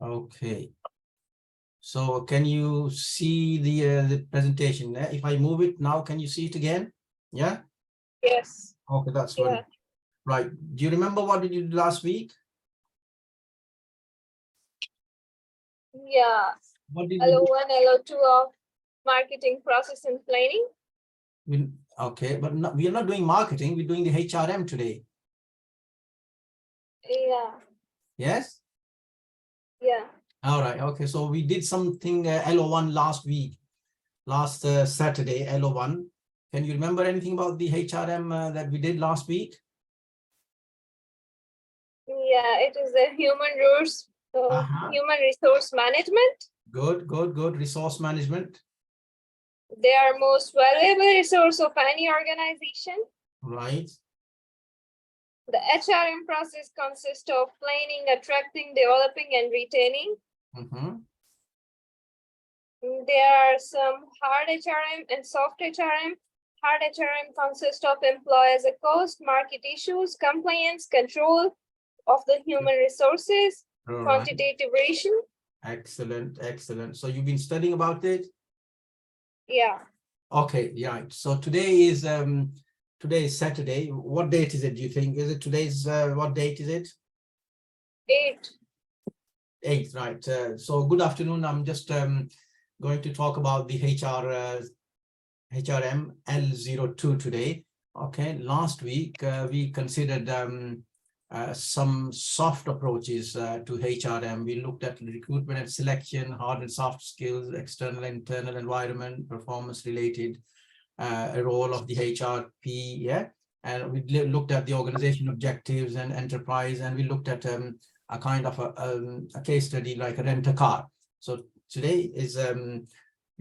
Okay. So can you see the presentation? If I move it now, can you see it again? Yeah. Yes. Okay, that's Yeah. one. Right. Do you remember what did you do last week? Yeah. What did we do? LO1, LO2 of marketing process and planning. Okay, but we are not doing marketing. We're doing the HRM today. Yeah. Yes. Yeah. All right. Okay. So we did something LO1 last week, last Saturday, LO1. Can you remember anything about the HRM that we did last week? Yeah, it is the human resource management. Good. Resource management. They are most valuable resource of any organization. Right. The HRM process consists of planning, attracting, developing, and retaining. There are some hard HRM and soft HRM. Hard HRM consists of employee as a cost, market issues, compliance, control of the human resources, quantitative ratio. Excellent. So you've been studying about it? Yeah. Okay, yeah. So today is Saturday. What date is it, do you think? Is it today's what date is it? 8th, right. So good afternoon. I'm just going to talk about the HRM L02 today. Okay, last week we considered some soft approaches to HRM. We looked at recruitment and selection, hard and soft skills, external and internal environment, performance related role of the HRP, yeah. And we looked at the organization objectives and enterprise, and we looked at a kind of a case study like a rent-a-car. So today is we're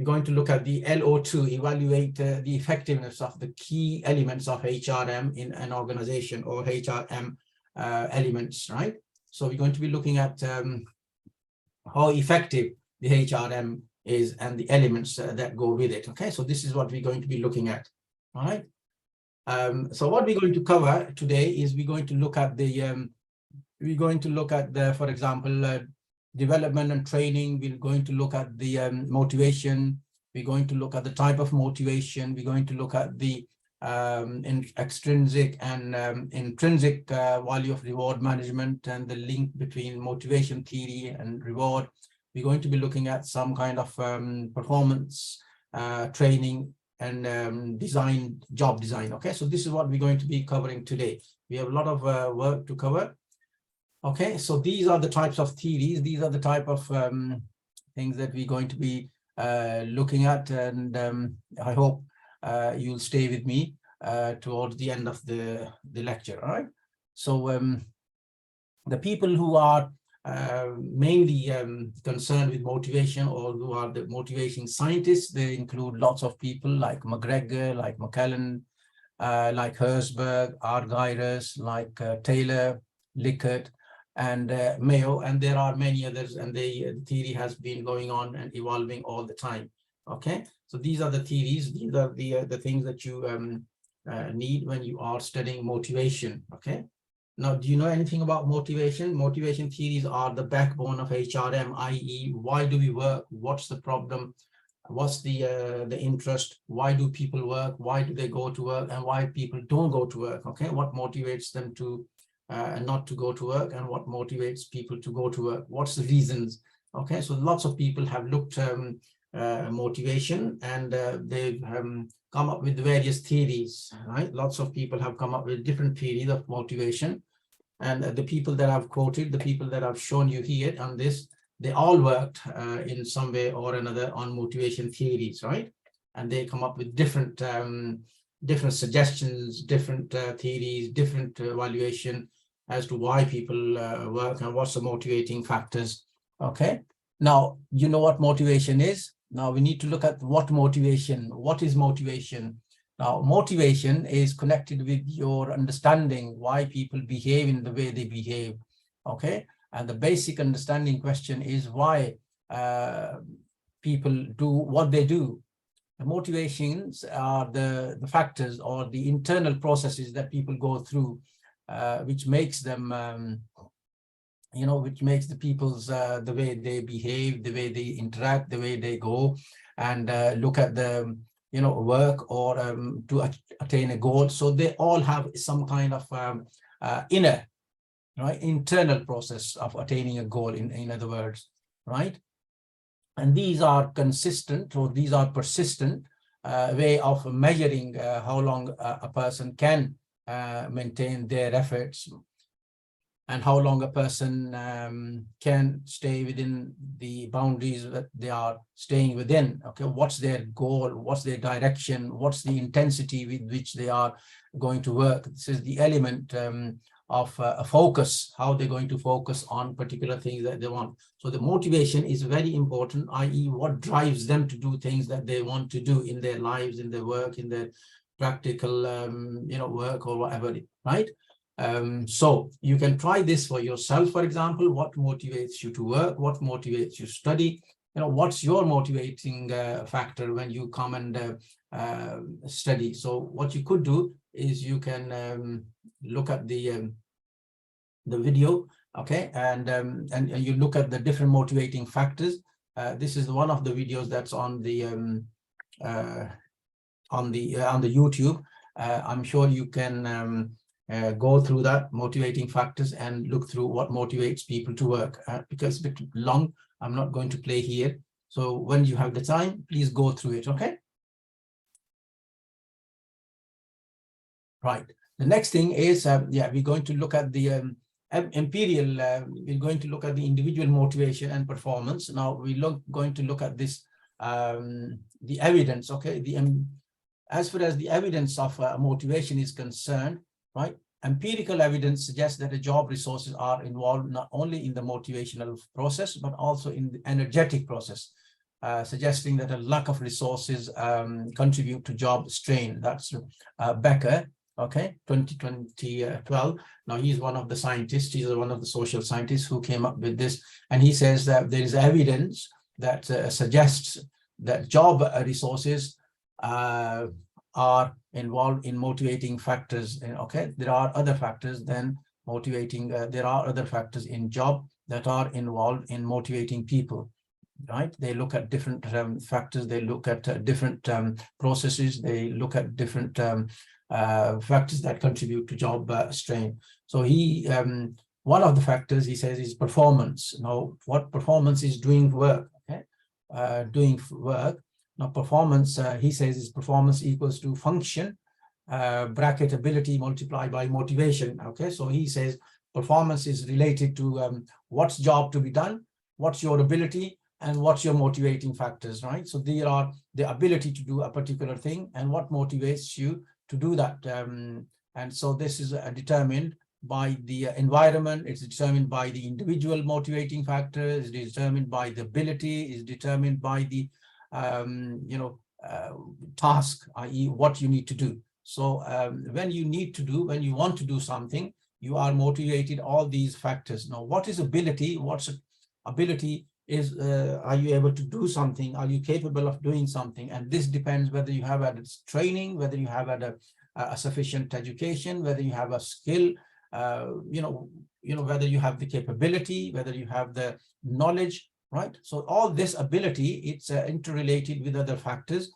going to look at the LO2, evaluate the effectiveness of the key elements of HRM in an organization, or HRM elements, right? So we're going to be looking at how effective the HRM is and the elements that go with it. Okay, so this is what we're going to be looking at. All right. So what we're going to cover today is we're going to look at the for example, development and training. We're going to look at the motivation. We're going to look at the type of motivation. We're going to look at the extrinsic and intrinsic value of reward management and the link between motivation theory and reward. We're going to be looking at some kind of performance training and job design. Okay, so this is what we're going to be covering today. We have a lot of work to cover. Okay, so these are the types of theories. These are the type of things that we're going to be looking at, and I hope you'll stay with me towards the end of the lecture. All right. So the people who are mainly concerned with motivation, or who are the motivation scientists, they include lots of people like McGregor, like McCallan, like Herzberg, Argyros, like Taylor, Likert, and Mayo, and there are many others, and the theory has been going on and evolving all the time. Okay, so these are the theories. These are the things that you need when you are studying motivation. Okay. Now, do you know anything about motivation? Motivation theories are the backbone of HRM, i.e., why do we work? What's the problem? What's the interest? Why do people work? Why do they go to work? And why people don't go to work? Okay, what motivates them to not to go to work, and what motivates people to go to work? What's the reasons? Okay, so lots of people have looked motivation, and they've come up with various theories, right? Lots of people have come up with different theories of motivation, and the people that I've quoted, the people that I've shown you here on this, they all worked in some way or another on motivation theories, right? And they come up with different suggestions, different theories, different evaluation as to why people work and what's the motivating factors. Okay, now you know what motivation is. Now we need to look at what is motivation. Now, motivation is connected with your understanding why people behave in the way they behave. Okay, and the basic understanding question is why people do what they do. The motivations are the factors or the internal processes that people go through, which makes them which makes the people's the way they behave, the way they interact, the way they go and look at the work or to attain a goal. So they all have some kind of inner, right, internal process of attaining a goal, in other words, right? And these are consistent, or these are persistent way of measuring how long a person can maintain their efforts, and how long a person can stay within the boundaries that they are staying within. Okay, what's their goal? What's their direction? What's the intensity with which they are going to work? This is the element of a focus, how they're going to focus on particular things that they want. So the motivation is very important, i.e. what drives them to do things that they want to do in their lives, in their work, in their practical work or whatever, right? So you can try this for yourself, for example. What motivates you to work? What motivates you to study? What's your motivating factor when you come and study? So what you could do is you can look at the video, okay, and you look at the different motivating factors. This is one of the videos that's on the YouTube. I'm sure you can go through that motivating factors and look through what motivates people to work. Because it's a bit long, I'm not going to play here. So when you have the time, please go through it, okay? Right. The next thing is, we're going to look at the imperial, we're going to look at the individual motivation and performance. Now we're going to look at this, the evidence, okay? As far as the evidence of motivation is concerned, right? Empirical evidence suggests that the job resources are involved not only in the motivational process, but also in the energetic process, suggesting that a lack of resources contribute to job strain. That's Becker, okay, 2012. Now he's one of the scientists, he's one of the social scientists who came up with this. And he says that there is evidence that suggests that job resources are involved in motivating factors. Okay, there are other factors than motivating. There are other factors in job that are involved in motivating people, right? They look at different factors. They look at different processes. They look at different factors that contribute to job strain. So he, one of the factors he says is performance. Now, what performance is doing work? Okay, doing work. Now, performance, he says, is performance equals to function, bracket ability multiplied by motivation. Okay, so he says performance is related to what's job to be done, what's your ability, and what's your motivating factors, right? So there are the ability to do a particular thing and what motivates you to do that. And so this is determined by the environment, it's determined by the individual motivating factor, it's determined by the ability, it's determined by the task, i.e. what you need to do. So when you want to do something, you are motivated all these factors. Now, what is ability? What's ability is, are you able to do something? Are you capable of doing something? And this depends whether you have had training, whether you have had a sufficient education, whether you have a skill, whether you have the capability, whether you have the knowledge, right? So all this ability, it's interrelated with other factors,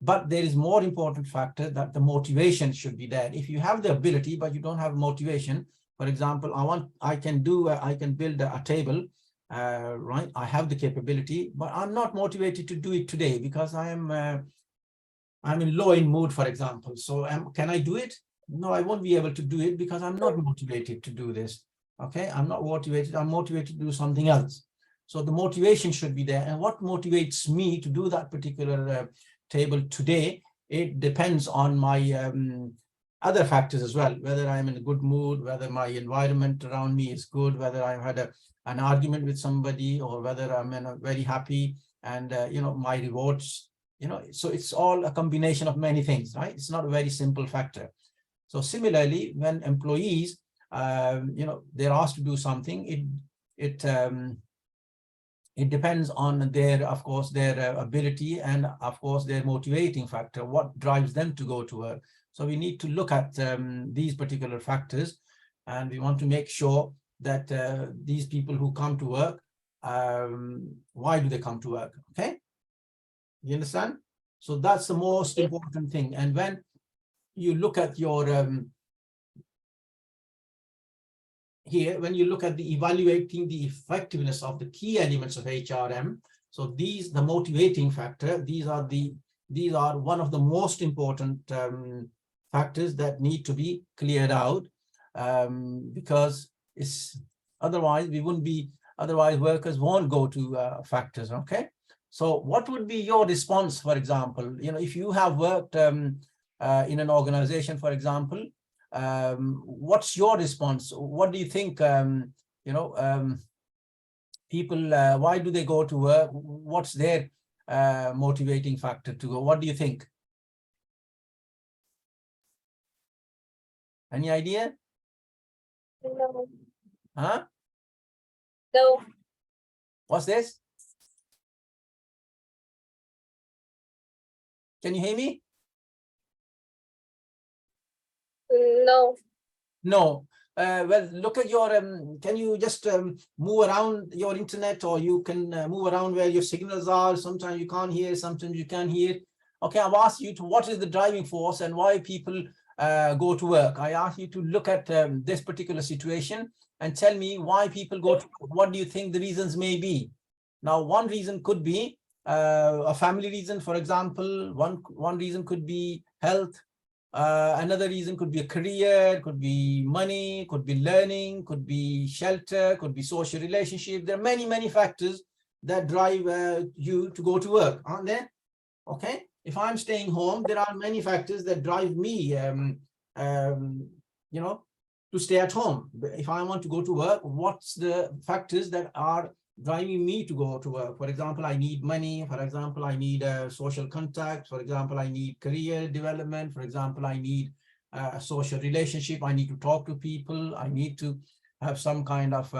but there is more important factor that the motivation should be there. If you have the ability, but you don't have motivation, for example, I can build a table, right? I have the capability, but I'm not motivated to do it today because I'm in low mood, for example. So can I do it? No, I won't be able to do it because I'm not motivated to do this. Okay, I'm not motivated. I'm motivated to do something else. So the motivation should be there. And what motivates me to do that particular table today, it depends on my other factors as well, whether I'm in a good mood, whether my environment around me is good, whether I've had an argument with somebody, or whether I'm very happy and, my rewards, so it's all a combination of many things, right? It's not a very simple factor. So similarly, when employees, they're asked to do something, it depends on their, of course, their ability and, of course, their motivating factor, what drives them to go to work. So we need to look at these particular factors, and we want to make sure that these people who come to work, why do they come to work? Okay, you understand? So that's the most important thing. And when you look at your here, when you look at the evaluating the effectiveness of the key elements of HRM, so these, the motivating factor, these are one of the most important factors that need to be cleared out, because it's otherwise we wouldn't be, otherwise workers won't go to factors. Okay, so what would be your response, for example, you know, if you have worked in an organization, for example, what's your response? What do you think? You know, people, why do they go to work? What's their motivating factor to go? What do you think? Any idea? No. Huh? No. What's this? Can you hear me? No. No. Well, look at your, can you just move around your internet, or you can move around where your signals are? Sometimes you can't hear, sometimes you can hear. Okay, I've asked you to, what is the driving force and why people go to work? I asked you to look at this particular situation and tell me why people go to work. What do you think the reasons may be? Now, one reason could be a family reason, for example. One reason could be health. Another reason could be a career, could be money, could be learning, could be shelter, could be social relationship. There are many, many factors that drive you to go to work, aren't there? Okay. If I'm staying home, there are many factors that drive me, you know, to stay at home. If I want to go to work, what's the factors that are driving me to go to work? For example, I need money. For example, I need social contact. For example, I need career development. For example, I need a social relationship. I need to talk to people. I need to have some kind of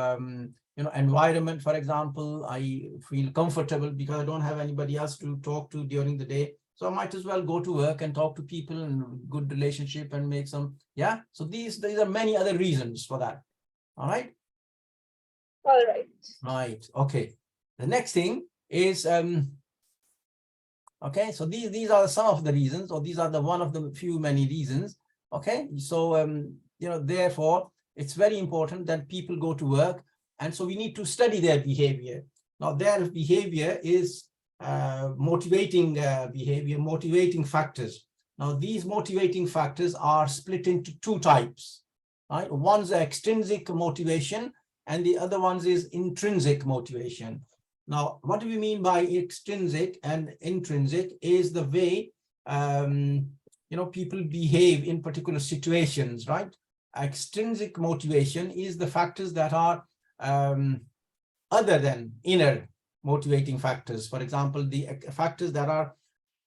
you know, environment. For example, I feel comfortable because I don't have anybody else to talk to during the day. So I might as well go to work and talk to people and good relationship and make some, yeah. So these are many other reasons for that. All right. All right. Right. Okay. The next thing is okay. So these are some of the reasons, or these are the one of the few many reasons. Okay. So you know, therefore, it's very important that people go to work, and so we need to study their behavior. Now, their behavior is motivating behavior, motivating factors. Now, these motivating factors are split into two types. Right. One's extrinsic motivation, and the other ones is intrinsic motivation. Now, what do we mean by extrinsic and intrinsic? Is the way you know, people behave in particular situations, right? Extrinsic motivation is the factors that are other than inner motivating factors. For example, the factors that are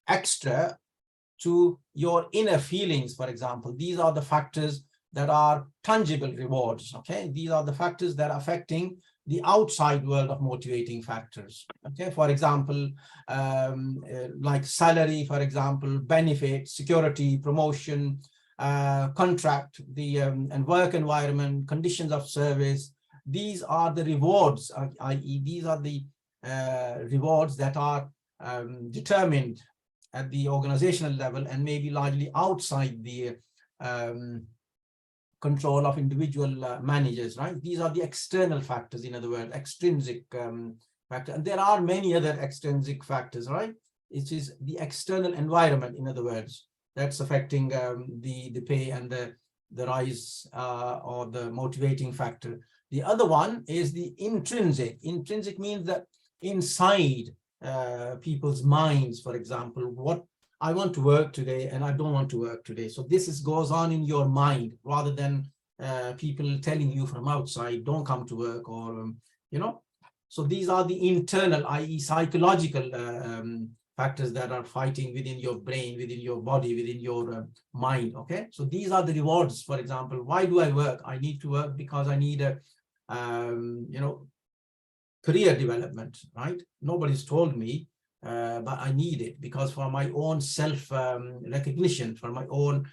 extra to your inner feelings, for example. These are the factors that are tangible rewards. Okay, these are the factors that are affecting the outside world of motivating factors. Okay, for example, like salary, for example, benefit, security, promotion, contract, the and work environment, conditions of service. These are the rewards, i.e., these are the rewards that are determined at the organizational level and maybe largely outside the control of individual managers, right? These are the external factors, in other words, extrinsic factor. And there are many other extrinsic factors, right? It is the external environment, in other words, that's affecting the pay and the rise or the motivating factor. The other one is the intrinsic. Intrinsic means that inside people's minds, for example, what I want to work today and I don't want to work today. So this goes on in your mind rather than people telling you from outside, don't come to work, or, you know. So these are the internal, i.e. psychological factors that are fighting within your brain, within your body, within your mind. Okay. So these are the rewards. For example, why do I work? I need to work because I need a, you know, career development, right? Nobody's told me, but I need it because for my own self recognition, for my own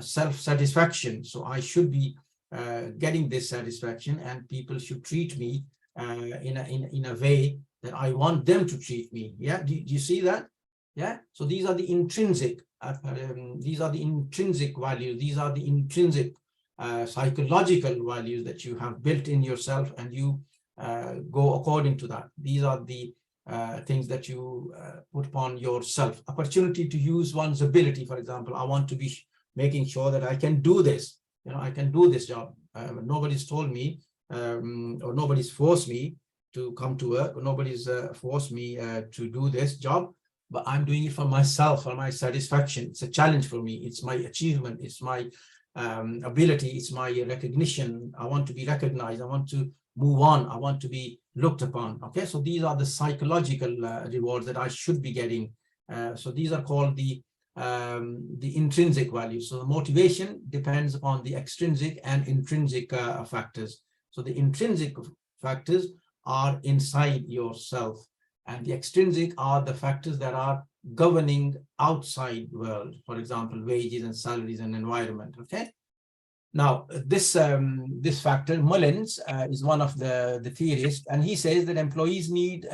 self-satisfaction. So I should be getting this satisfaction, and people should treat me in a way that I want them to treat me. Yeah, do you see that? Yeah, so these are the intrinsic values, these are the intrinsic psychological values that you have built in yourself, and you go according to that. These are the things that you put upon yourself. Opportunity to use one's ability. For example, I want to be making sure that I can do this. I can do this job. Nobody's told me or nobody's forced me to come to work, or nobody's forced me to do this job, but I'm doing it for myself, for my satisfaction. It's a challenge for me. It's my achievement. It's my ability. It's my recognition. I want to be recognized. I want to move on. I want to be looked upon. Okay, so these are the psychological rewards that I should be getting. So these are called the intrinsic values. So the motivation depends upon the extrinsic and intrinsic factors. So the intrinsic factors are inside yourself, and the extrinsic are the factors that are governing outside world. For example, wages and salaries and environment. Okay. Now, this factor, Mullins is one of the theorists, and he says that employees need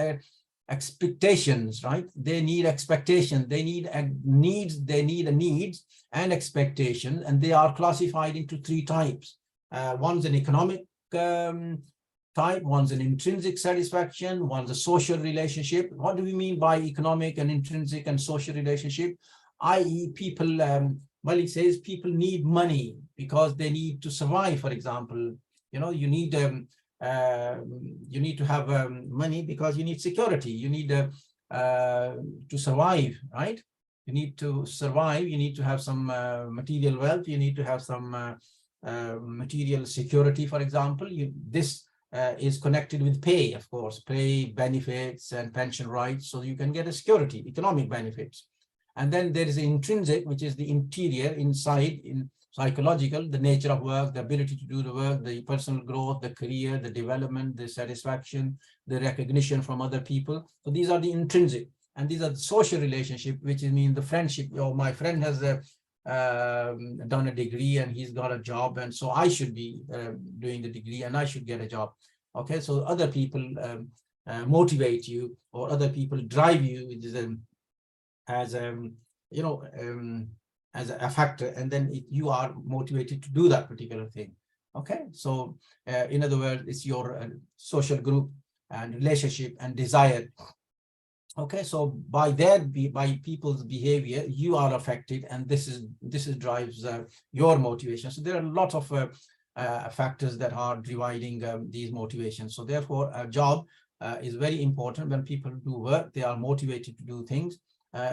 expectations, right? They need expectation. They need needs. They need a needs and expectation, and they are classified into three types. One's an economic type, one's an intrinsic satisfaction, one's a social relationship. What do we mean by economic and intrinsic and social relationship? I.e., people, well, he says people need money because they need to survive. For example, you need to have money because you need security. You need to survive, right? You need to survive. You need to have some material wealth. You need to have some material security. For example, this is connected with pay, of course, pay, benefits, and pension rights. So you can get a security, economic benefits. And then there is the intrinsic, which is the interior, inside, in psychological, the nature of work, the ability to do the work, the personal growth, the career, the development, the satisfaction, the recognition from other people. So these are the intrinsic. And these are the social relationship, which means the friendship. My friend has done a degree and he's got a job, and so I should be doing the degree and I should get a job. Okay, so other people motivate you, or other people drive you, which is as a factor, and then you are motivated to do that particular thing. Okay, so in other words, it's your social group and relationship and desire. Okay, so by people's behavior, you are affected, and this drives your motivation. So there are a lot of factors that are dividing these motivations. So therefore, a job is very important. When people do work, they are motivated to do things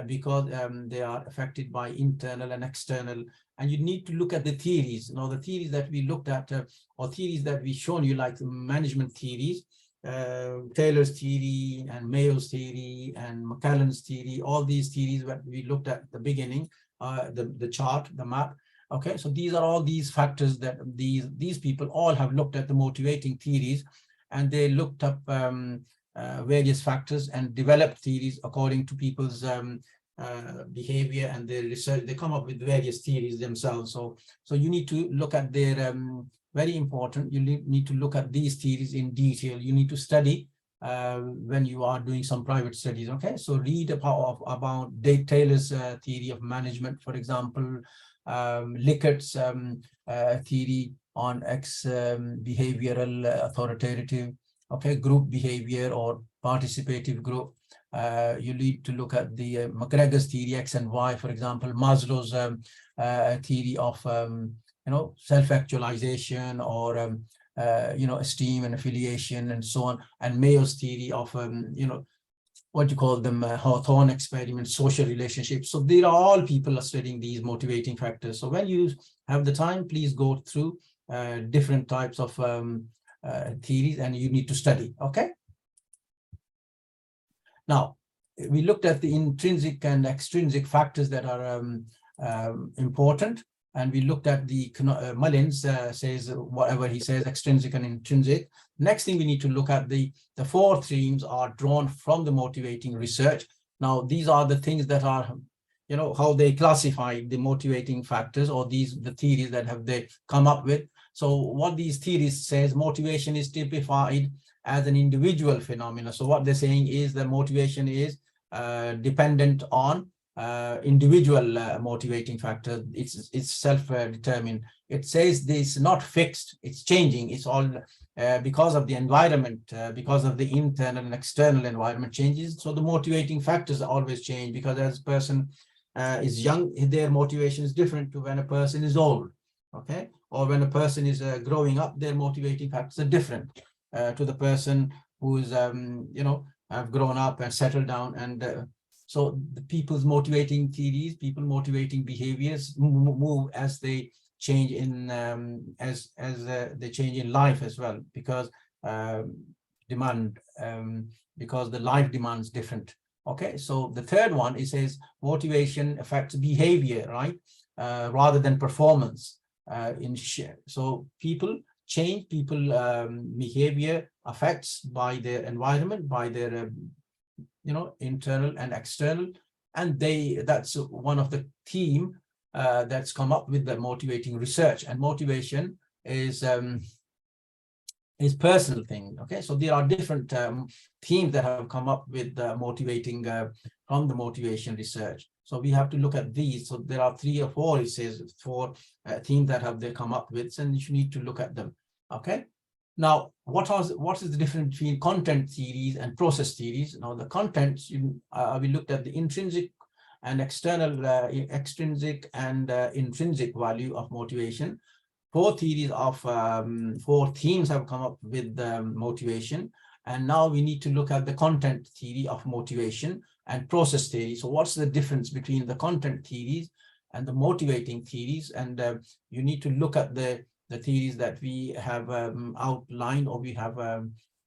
because they are affected by internal and external. And you need to look at the theories. The theories that we looked at, or theories that we've shown you, like the management theories, Taylor's theory and Mayo's theory and McCallan's theory, all these theories that we looked at the beginning, the chart, the map. Okay, so these are all these factors that these people all have looked at the motivating theories, and they looked up various factors and developed theories according to people's behavior and their research. They come up with various theories themselves. So you need to look at their very important. You need to look at these theories in detail. You need to study when you are doing some private studies. Okay, so read about Taylor's theory of management, for example, Likkert's theory on behavioral authoritative, okay, group behavior or participative group. You need to look at the McGregor's theory, X and Y, for example, Maslow's theory of self-actualization, or esteem and affiliation, and so on, and Mayo's theory of what you call them, Hawthorne experiment, social relationships. So they are all people are studying these motivating factors. So when you have the time, please go through different types of theories, and you need to study. Okay. Now, we looked at the intrinsic and extrinsic factors that are important, and we looked at the Mullins says whatever he says, extrinsic and intrinsic. Next thing we need to look at, the four themes are drawn from the motivating research. Now, these are the things that are, how they classify the motivating factors, or the theories that they come up with. So what these theories says, motivation is typified as an individual phenomena. So what they're saying is that motivation is dependent on individual motivating factor. It's self-determined. It says this is not fixed, it's changing. It's all because of the environment, because of the internal and external environment changes. So the motivating factors always change, because as a person is young, their motivation is different to when a person is old, okay? Or when a person is growing up, their motivating factors are different to the person who's, you know, have grown up and settled down. And so the people's motivating theories, people motivating behaviors move as they change in as they change in life as well, because demand, because the life demands different. Okay, so the third one, it says motivation affects behavior, right, rather than performance. So people change, behavior affects by their environment, by their you know, internal and external, and that's one of the theme that's come up with the motivating research. And motivation is personal thing. Okay, so there are different themes that have come up with motivating from the motivation research. So we have to look at these. So there are 3 or 4, it says, 4 themes that they come up with, and you need to look at them. Okay. Now, what is the difference between content theories and process theories? Now, the contents, we looked at the intrinsic and external, extrinsic and intrinsic value of motivation. 4 theories of 4 themes have come up with motivation, and now we need to look at the content theory of motivation and process theory. So, what's the difference between the content theories and the motivating theories? And you need to look at the theories that we have outlined, or we have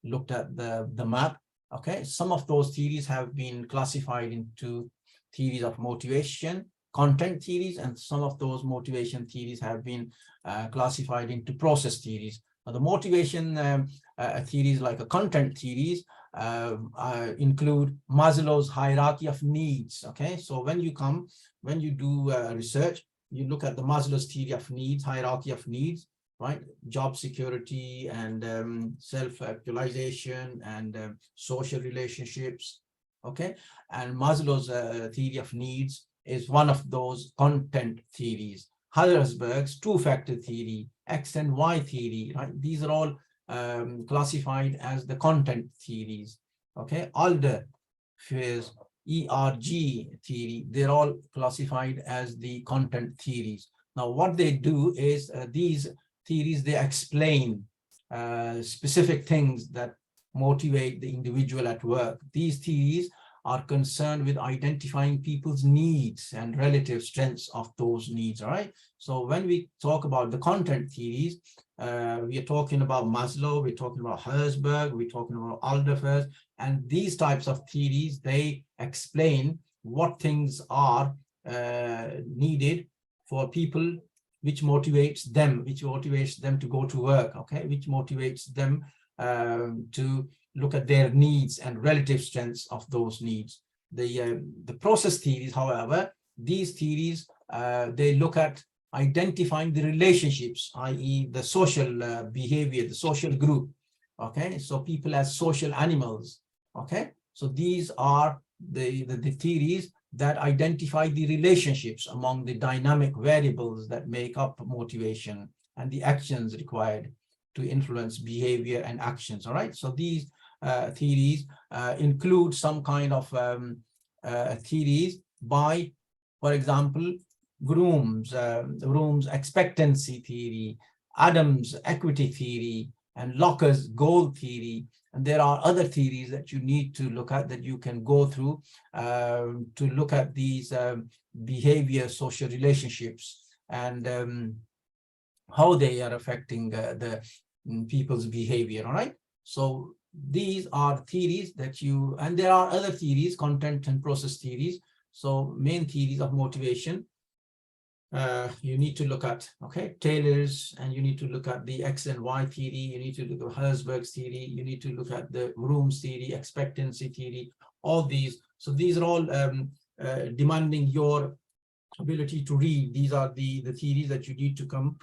looked at the map. Okay, some of those theories have been classified into theories of motivation, content theories, and some of those motivation theories have been classified into process theories. Now, the motivation theories, like a content theories, include Maslow's hierarchy of needs. Okay, so when you do research, you look at the Maslow's theory of needs, hierarchy of needs, right? Job security and self-actualization and social relationships. Okay, and Maslow's theory of needs is one of those content theories. Heidelberg's 2-factor theory, X and Y theory, right? These are all classified as the content theories. Okay, Alder's ERG theory, they're all classified as the content theories. Now, what they do is these theories, they explain specific things that motivate the individual at work. These theories are concerned with identifying people's needs and relative strengths of those needs, all right? So when we talk about the content theories, we are talking about Maslow, we're talking about Herzberg, we're talking about Alderfer's, and these types of theories, they explain what things are needed for people, which motivates them to go to work, okay? Which motivates them to look at their needs and relative strengths of those needs. The process theories, however, these theories, they look at identifying the relationships, i.e. the social behavior, the social group, okay? So people as social animals, okay? So these are the theories that identify the relationships among the dynamic variables that make up motivation and the actions required to influence behavior and actions, all right? So these theories include some kind of theories by, for example, Groom's expectancy theory, Adams' equity theory, and Locke's goal theory. And there are other theories that you need to look at, that you can go through to look at these behavior, social relationships, and how they are affecting the people's behavior, all right? So these are theories that and there are other theories, content and process theories. So main theories of motivation, you need to look at, okay, Taylor's, and you need to look at the X and Y theory, you need to look at Herzberg's theory, you need to look at the Groom's theory, expectancy theory, all these. So these are all demanding your ability to read. These are the theories that you need to come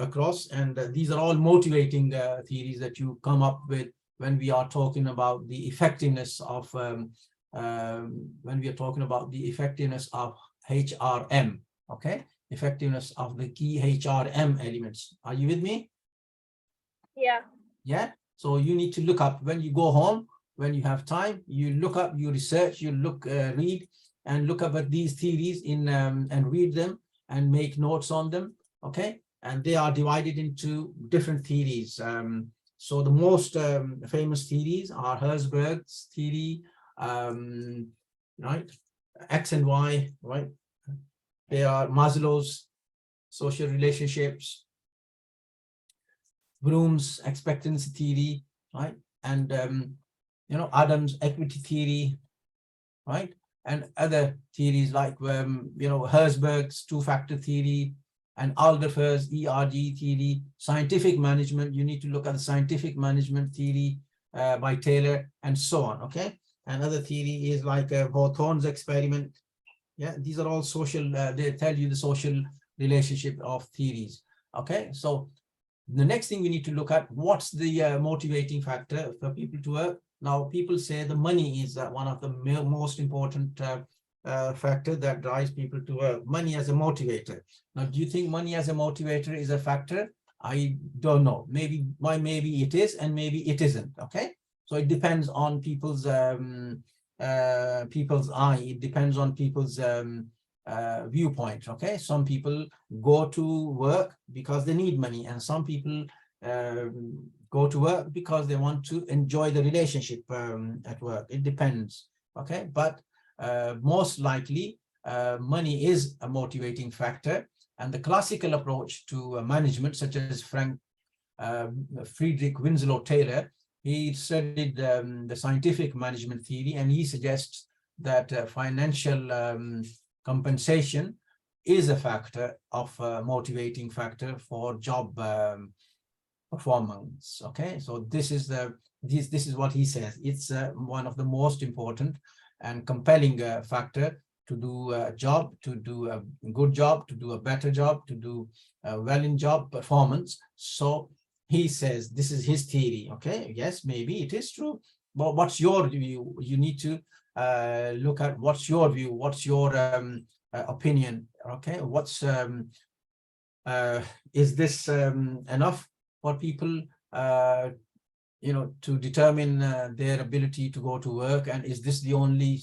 across, and these are all motivating theories that you come up with when we are talking about the effectiveness of when we are talking about the effectiveness of HRM. Okay, effectiveness of the key HRM elements. Are you with me? Yeah. Yeah. So you need to look up when you go home, when you have time, you look up, you research, you look, read, and look up at these theories in and read them and make notes on them. Okay, and they are divided into different theories. So the most famous theories are Herzberg's theory, right? X and Y, right? They are Maslow's social relationships, Bloom's expectancy theory, right? And you know, Adams' equity theory, right? And other theories like you know, Herzberg's two-factor theory and Alderfer's ERG theory. Scientific management, you need to look at the scientific management theory by Taylor, and so on. Okay, another theory is like Hawthorne's experiment. Yeah, these are all social, they tell you the social relationship of theories. Okay, so the next thing we need to look at, what's the motivating factor for people to work? Now, people say the money is one of the most important factor that drives people to work. Money as a motivator. Now, do you think money as a motivator is a factor? I don't know. Maybe it is, and maybe it isn't. Okay, so it depends on people's eye. It depends on people's viewpoint. Okay, some people go to work because they need money, and some people go to work because they want to enjoy the relationship at work. It depends. Okay, but most likely money is a motivating factor, and the classical approach to management, such as Friedrich Winslow Taylor, he studied the scientific management theory, and he suggests that financial compensation is a factor of motivating factor for job performance. Okay, so this is what he says. It's one of the most important and compelling factor to do a job, to do a good job, to do a better job, to do well in job performance. So he says this is his theory. Okay, yes, maybe it is true, but what's your view? You need to look at what's your view, what's your opinion. Okay, what's is this enough for people you know, to determine their ability to go to work? And is this the only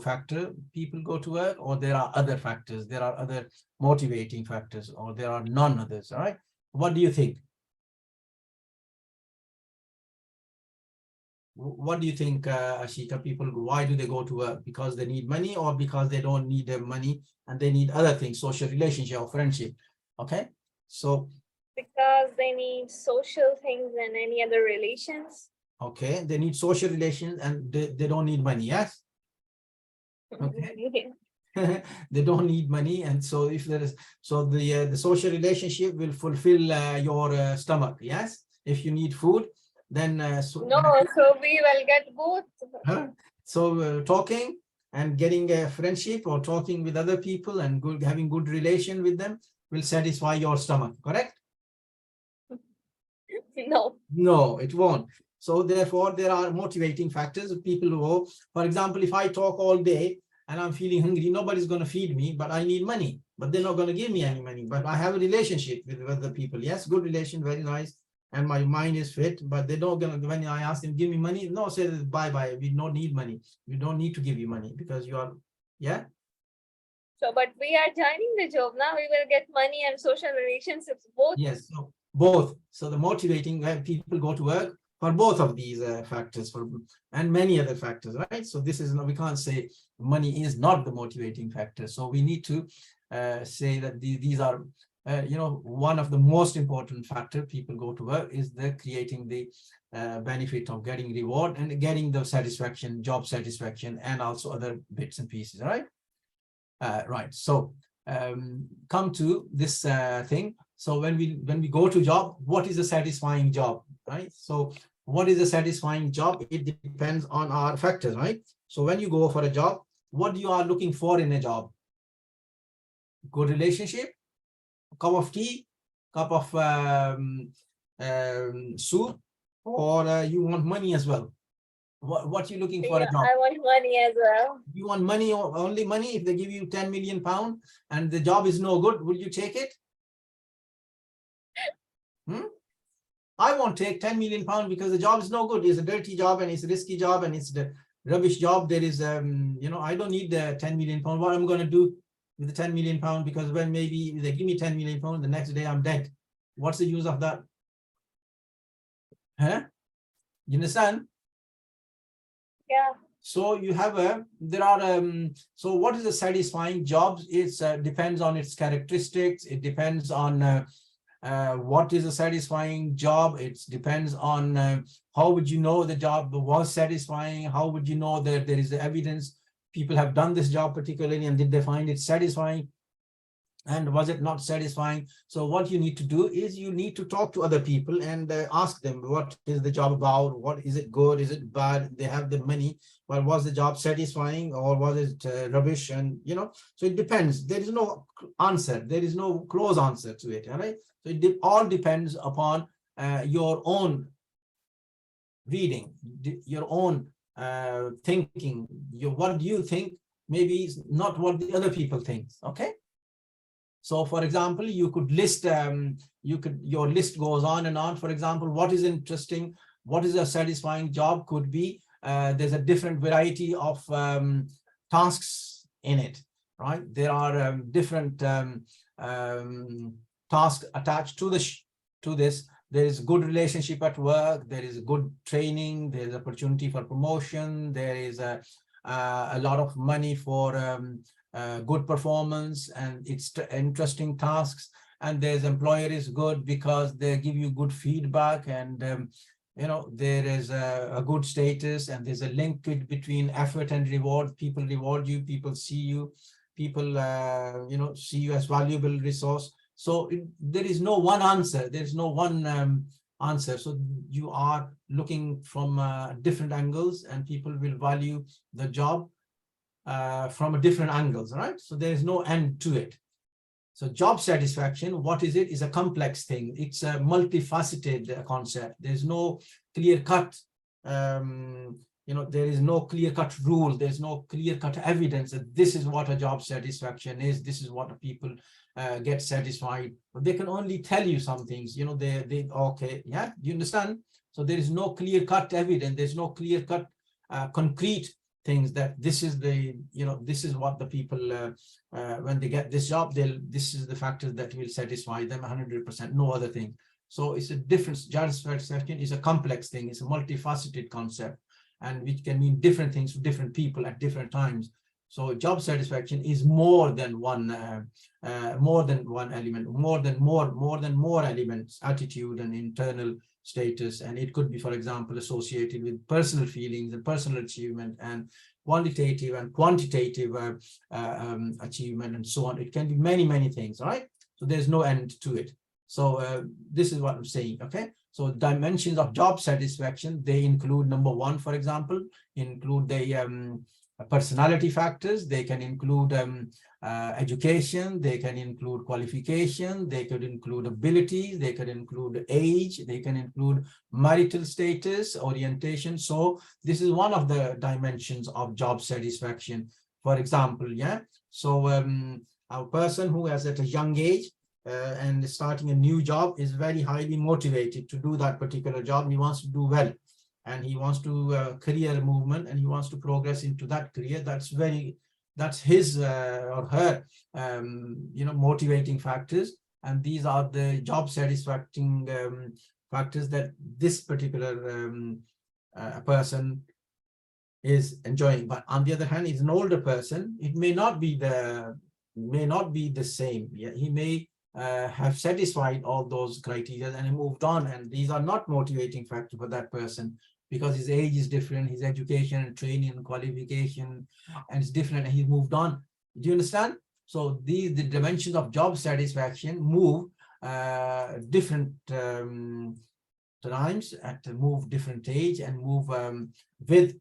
factor people go to work, or there are other factors, there are other motivating factors, or there are none others? All right, what do you think? What do you think, Ashika? People, why do they go to work? Because they need money, or because they don't need their money and they need other things, social relationship or friendship? Okay, so because they need social things and any other relations. Okay, they need social relations and they don't need money. Yes. Okay. They don't need money, and so if there is, so the social relationship will fulfill your stomach. Yes, if you need food, then so we will get both. So talking and getting a friendship, or talking with other people and having good relation with them, will satisfy your stomach. Correct? No, it won't. So therefore, there are motivating factors. People who, for example, if I talk all day and I'm feeling hungry, nobody's going to feed me, but I need money, but they're not going to give me any money. But I have a relationship with other people. Yes, good relation, very nice. And my mind is fit, but they're not going to, when I ask them, give me money, no, say bye-bye. We don't need money. We don't need to give you money because you are, yeah. So, but we are joining the job now. We will get money and social relationships both. Yes, so both. So the motivating people go to work for both of these factors, and many other factors, right? So this is, we can't say money is not the motivating factor. So we need to say that these are, you know, one of the most important factor people go to work is the creating the benefit of getting reward and getting the satisfaction, job satisfaction, and also other bits and pieces, right? Right. So come to this thing. So when we go to job, what is a satisfying job, right? So what is a satisfying job? It depends on our factors, right? So when you go for a job, what you are looking for in a job? Good relationship, a cup of tea, cup of soup, or you want money as well? What you looking for a job? I want money as well. You want money, or only money? If they give you 10 million pounds and the job is no good, will you take it? I won't take 10 million pounds because the job is no good. It's a dirty job and it's a risky job and it's the rubbish job. There is, you know, I don't need the 10 million pounds. What I'm going to do with the 10 million pounds? Because when maybe they give me 10 million pounds, the next day I'm dead. What's the use of that? Huh? You understand? Yeah. So you have so what is a satisfying job? It depends on its characteristics. It depends on what is a satisfying job. It depends on how would you know the job was satisfying? How would you know that there is evidence people have done this job particularly, and did they find it satisfying? And was it not satisfying? So what you need to do is you need to talk to other people and ask them, what is the job about? What is it good? Is it bad? They have the money. Well, was the job satisfying or was it rubbish? And, you know, so it depends. There is no answer. There is no close answer to it. All right. So it all depends upon your own reading, your own thinking. What do you think? Maybe it's not what the other people think. Okay. So, for example, you could list, your list goes on and on. For example, what is interesting, what is a satisfying job could be, there's a different variety of tasks in it, right? There are different tasks attached to this. There is good relationship at work, there is good training, there is opportunity for promotion, there is a lot of money for good performance, and it's interesting tasks, and there's employer is good because they give you good feedback, and you know, there is a good status, and there's a link between effort and reward. People reward you, people see you, people you know, see you as valuable resource. So there is no one answer, there's no one answer. So you are looking from different angles, and people will value the job from different angles, right? So there is no end to it. So job satisfaction, what is it? Is a complex thing. It's a multifaceted concept. There's no clear-cut, you know, there is no clear-cut rule. There's no clear-cut evidence that this is what a job satisfaction is. This is what people get satisfied. But they can only tell you some things. You know, they okay, yeah, you understand? So there is no clear-cut evidence. There's no clear-cut concrete things that this is the, you know, this is what the people when they get this job, this is the factors that will satisfy them 100%, no other thing. So it's a different, job satisfaction is a complex thing, it's a multifaceted concept, and which can mean different things to different people at different times. So job satisfaction is more than one element, more than more elements, attitude and internal status. And it could be, for example, associated with personal feelings and personal achievement, and qualitative and quantitative achievement, and so on. It can be many things, right? So there's no end to it. So this is what I'm saying, okay? So dimensions of job satisfaction, they include, number one, for example, include the personality factors. They can include education, they can include qualification, they could include abilities, they could include age, they can include marital status, orientation. So this is one of the dimensions of job satisfaction, for example. Yeah. So a person who has at a young age and starting a new job is very highly motivated to do that particular job. He wants to do well, and he wants to career movement, and he wants to progress into that career. That's his or her you know, motivating factors, and these are the job satisfying factors that this particular person is enjoying. But on the other hand, is an older person, it may not be the same. Yeah, he may have satisfied all those criteria and moved on, and these are not motivating factor for that person, because his age is different, his education and training and qualification and it's different, and he's moved on. Do you understand? So the dimensions of job satisfaction move different times, move different age, and move with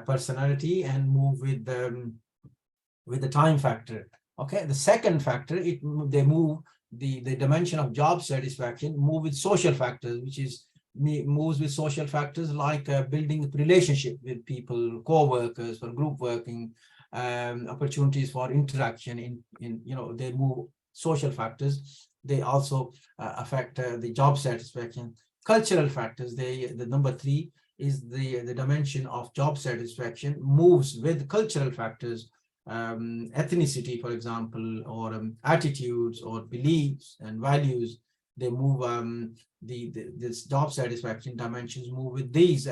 personality, and move with the time factor. Okay, the second factor, they move the dimension of job satisfaction move with social factors, which is moves with social factors like building relationship with people, co-workers, for group working, opportunities for interaction in they move social factors. They also affect the job satisfaction. Cultural factors, the number 3 is the dimension of job satisfaction moves with cultural factors, ethnicity, for example, or attitudes or beliefs and values. They move this job satisfaction dimensions move with these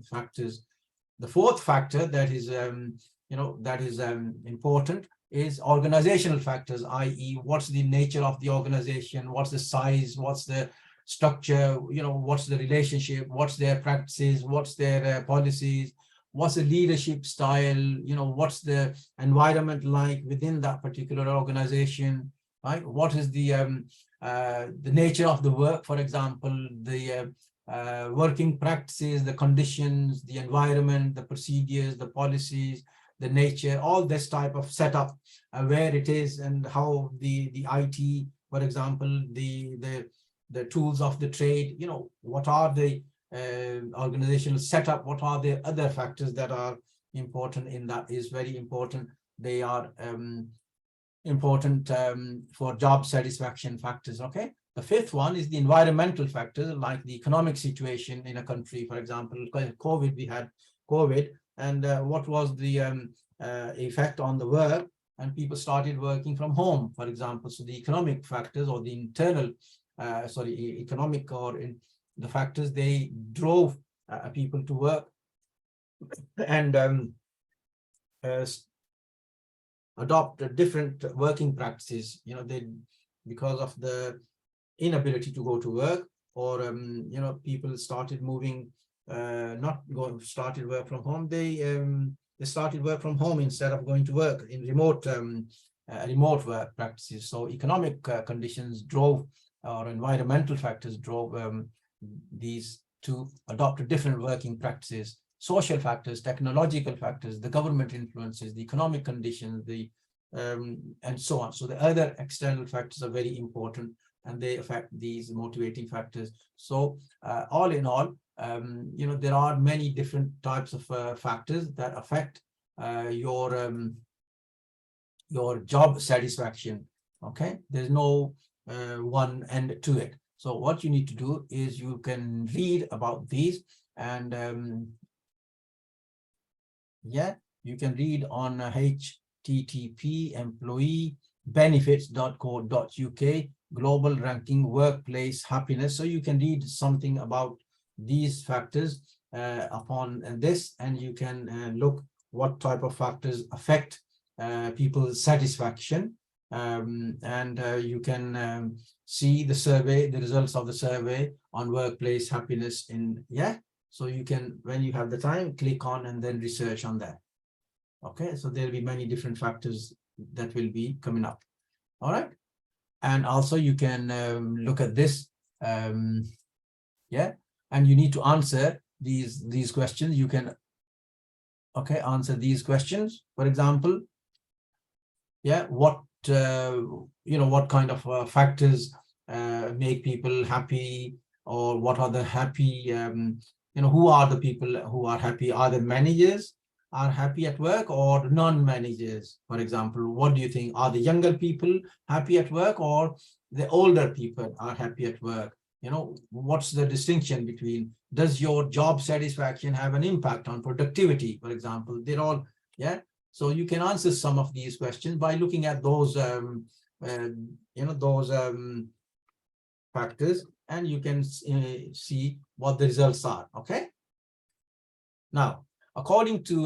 factors. The 4th factor that is important is organizational factors, i.e., what's the nature of the organization, what's the size, what's the structure, what's the relationship, what's their practices, what's their policies, what's the leadership style, what's the environment like within that particular organization, right? What is the nature of the work, for example, the working practices, the conditions, the environment, the procedures, the policies, the nature, all this type of setup, where it is and how the IT, for example, the tools of the trade, what are the organizational setup, what are the other factors that are important in that is very important. They are important for job satisfaction factors, okay? The 5th one is the environmental factors, like the economic situation in a country. For example, COVID, we had COVID, and what was the effect on the work, and people started working from home, for example. So the economic factors or the internal, economic or in the factors, they drove people to work and adopt different working practices, because of the inability to go to work, or people started moving, started work from home. They started work from home instead of going to work in remote work practices. So economic conditions drove, or environmental factors drove these to adopt different working practices. Social factors, technological factors, the government influences, the economic conditions, and so on. So the other external factors are very important, and they affect these motivating factors. So all in all, there are many different types of factors that affect your job satisfaction. Okay, there's no one end to it. So what you need to do is you can read about these, and you can read on http employeebenefits.co.uk global ranking workplace happiness. So you can read something about these factors upon this, and you can look what type of factors affect people's satisfaction, and you can see the survey, the results of the survey on workplace happiness so you can, when you have the time, click on and then research on that. Okay, so there'll be many different factors that will be coming up. All right, and also you can look at this, and you need to answer these questions. You can answer these questions. For example, what what kind of factors make people happy, or what are the happy, who are the people who are happy? Are the managers are happy at work, or non-managers? For example, what do you think? Are the younger people happy at work, or the older people are happy at work? What's the distinction between, does your job satisfaction have an impact on productivity? For example, they're all, so you can answer some of these questions by looking at those factors, and you can see what the results are. Okay, now according to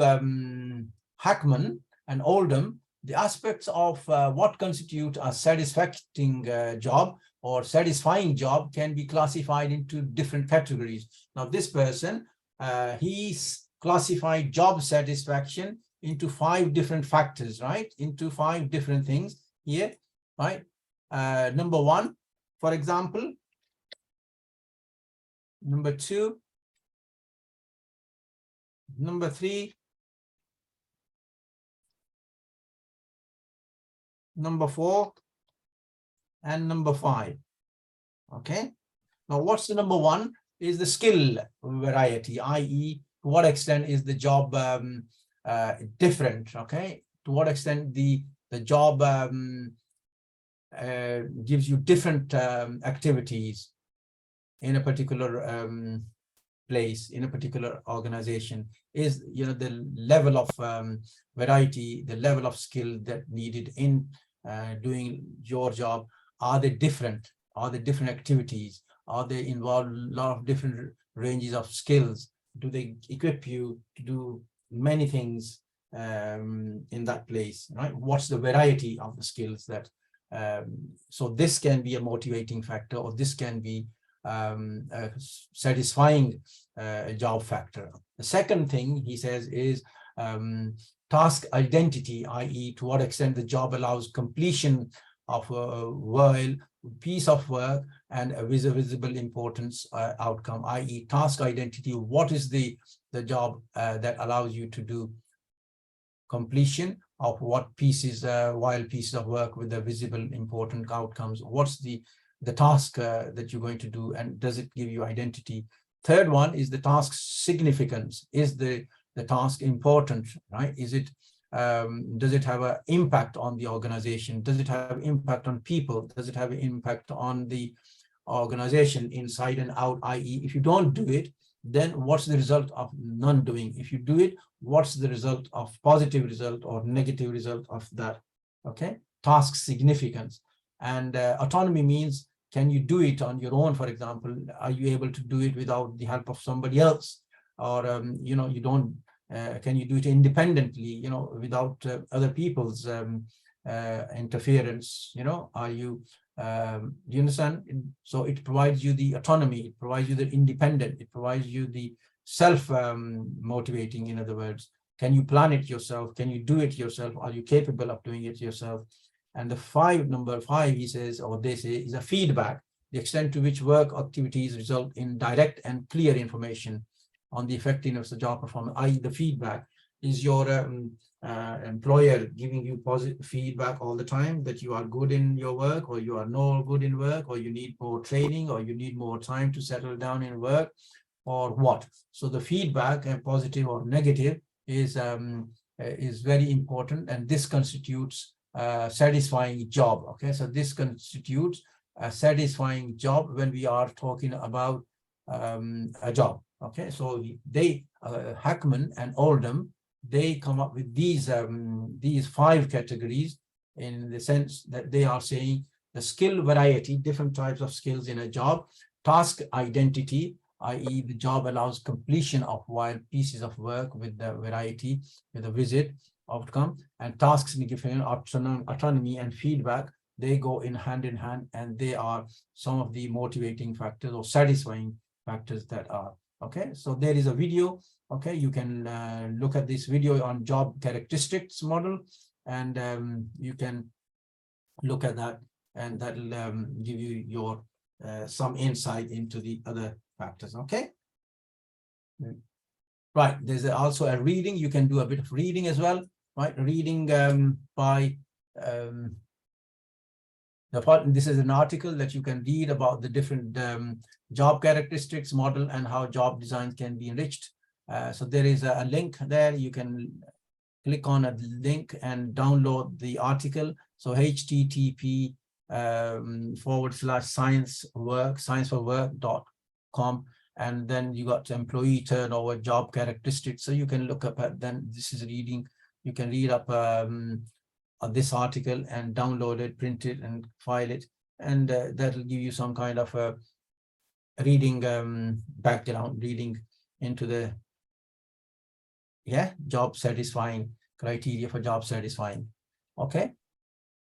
Hackman and Oldham, the aspects of what constitute a satisfying job or satisfying job can be classified into different categories. Now this person, he's classified job satisfaction into 5 different factors, right? Into 5 different things here, right? Number 1, for example. Number 2. Number 3. Number 4. and number 5. Okay. Now, what's the number 1 is the skill variety, i.e., to what extent is the job different? Okay. To what extent the job gives you different activities in a particular place, in a particular organization, is, you know, the level of variety, the level of skill that needed in doing your job. Are they different? Are they different activities? Are they involve a lot of different ranges of skills? Do they equip you to do many things in that place, right? What's the variety of the skills that so this can be a motivating factor, or this can be a satisfying job factor. The second thing he says is task identity, i.e., to what extent the job allows completion of a piece of work and a visible importance outcome, i.e., task identity. What is the job that allows you to do completion of what pieces, while pieces of work with the visible important outcomes? What's the task that you're going to do, and does it give you identity? Third one is the task significance. Is the task important, right? Is it does it have an impact on the organization? Does it have impact on people? Does it have an impact on the organization inside and out? I.e., if you don't do it, then what's the result of non-doing? If you do it, what's the result of positive result or negative result of that? Okay, task significance. And autonomy means, can you do it on your own? For example, are you able to do it without the help of somebody else? Or you know, you don't can you do it independently, you know, without other people's interference? You know, are you do you understand? So it provides you the autonomy, it provides you the independent, it provides you the self motivating. In other words, can you plan it yourself? Can you do it yourself? Are you capable of doing it yourself? And the number 5, he says, or they say, is a feedback, the extent to which work activities result in direct and clear information on the effectiveness of job performance. I.e., the feedback is your employer giving you positive feedback all the time that you are good in your work, or you are not good in work, or you need more training, or you need more time to settle down in work, or what? So the feedback, positive or negative, is very important, and this constitutes satisfying job. Okay, so this constitutes a satisfying job when we are talking about a job. Okay, so they Hackman and Oldham, they come up with these 5 categories, in the sense that they are saying the skill variety, different types of skills in a job, task identity, i.e., the job allows completion of while pieces of work with the variety, with a visit outcome, and task significant, autonomy and feedback, they go in hand, and they are some of the motivating factors or satisfying factors that are. Okay, so there is a video. Okay, you can look at this video on job characteristics model, and you can look at that, and that'll give you your some insight into the other factors. Okay, right, there's also a reading. You can do a bit of reading as well, right? Reading by this is an article that you can read about the different job characteristics model and how job designs can be enriched. So there is a link there. You can click on a link and download the article. So http://scienceforwork.com, and then you got employee turnover, job characteristics. So you can look up at, then this is reading. You can read up on this article and download it, print it, and file it, and that will give you some kind of a reading background, reading into the job satisfying criteria for job satisfying. Okay,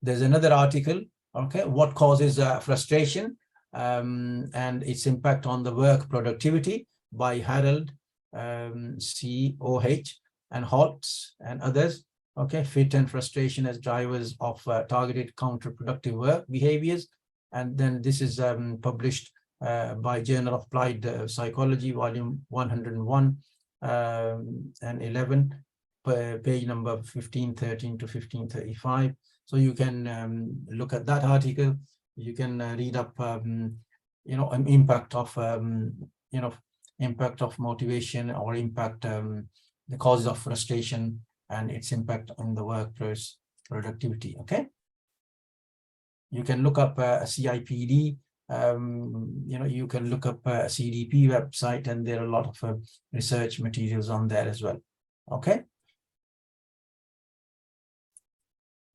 there's another article. Okay, what causes frustration and its impact on the work productivity, by Harold C.O.H. and Holtz and others. Okay, fit and frustration as drivers of targeted counterproductive work behaviors. And then this is published by Journal of Applied Psychology, volume 101 and 11, page number 1513 to 1535. So you can look at that article, You can read up, impact of, impact of motivation, or impact, the causes of frustration and its impact on the workplace productivity. Okay. You can look up CIPD. You can look up CDP website, and there are a lot of research materials on there as well. Okay.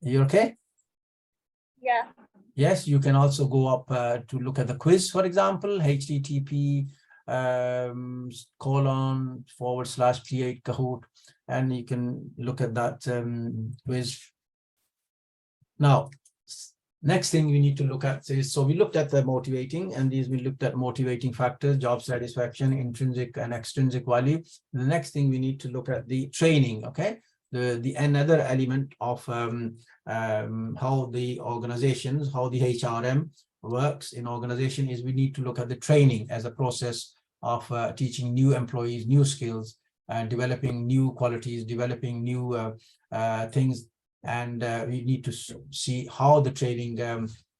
You okay? Yeah. Yes, you can also go up to look at the quiz, for example, http :/create Kahoot, and you can look at that quiz. Now, next thing we need to look at is, so we looked at the motivating, and we looked at motivating factors, job satisfaction, intrinsic and extrinsic value. The next thing we need to look at the training. Okay. The another element of how the organizations, how the HRM works in organization is we need to look at the training as a process of teaching new employees new skills, developing new qualities, developing new things, and we need to see how the training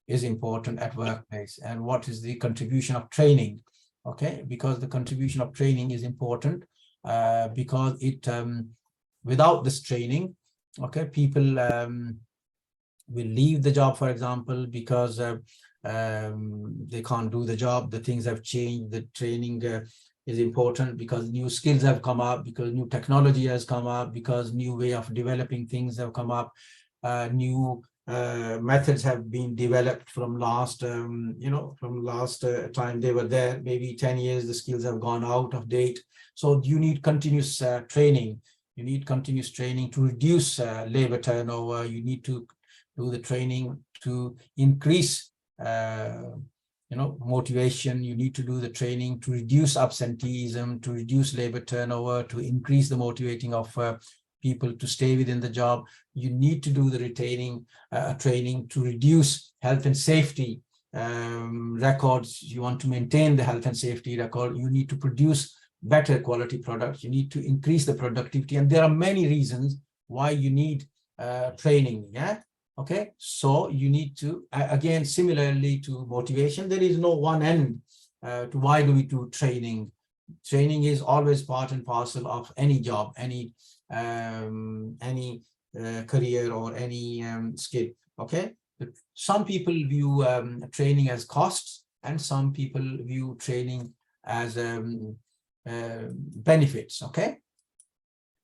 is important at workplace, and what is the contribution of training. Okay, because the contribution of training is important, because it without this training, okay, people will leave the job, for example, because they can't do the job. The things have changed. The training is important because new skills have come up, because new technology has come up, because new way of developing things have come up, new methods have been developed from last time they were there. Maybe 10 years the skills have gone out of date. So you need continuous training. You need continuous training to reduce labor turnover. You need to do the training to increase motivation. You need to do the training to reduce absenteeism, to reduce labor turnover, to increase the motivating of people to stay within the job. You need to do the retaining training to reduce health and safety records. You want to maintain the health and safety record. You need to produce better quality products. You need to increase the productivity, and there are many reasons why you need training. Yeah. Okay, so you need to, again, similarly to motivation, there is no one end to why do we do training. Training is always part and parcel of any job, any career, or any skill. Okay, some people view training as costs, and some people view training as benefits. Okay,